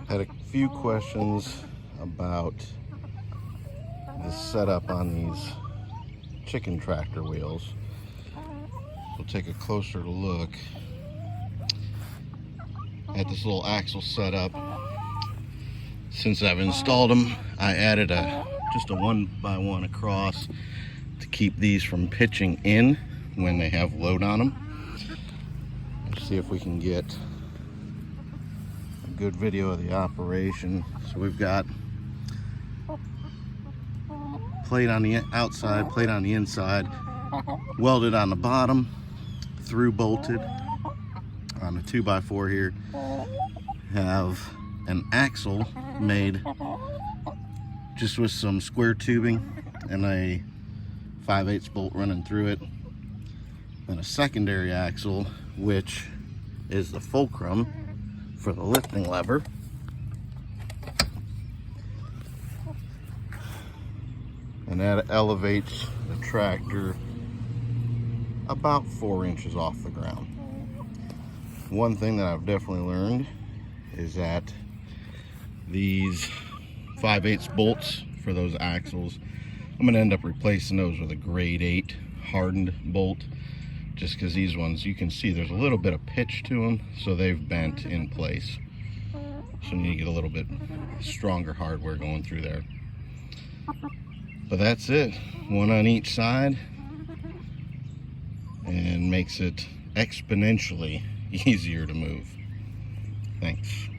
Had a few questions about the setup on these chicken tractor wheels. We'll take a closer look at this little axle setup. Since I've installed them, I added just a 1x1 across to keep these from pitching in when they have load on them. Let's see if we can get a good video of the operation. So we've got plate on the outside, plate on the inside, welded on the bottom, through bolted on the 2x4 here. Have an axle made just with some square tubing and a 5/8 bolt running through it, and a secondary axle which is the fulcrum for the lifting lever. And that elevates the tractor about 4 inches off the ground. One thing that I've definitely learned is that these 5/8 bolts for those axles, I'm going to end up replacing those with a grade 8 hardened bolt, just because these ones, you can see there's a little bit of pitch to them, so they've bent in place. So you need to get a little bit stronger hardware going through there. But that's it, one on each side, and makes it exponentially easier to move. Thanks.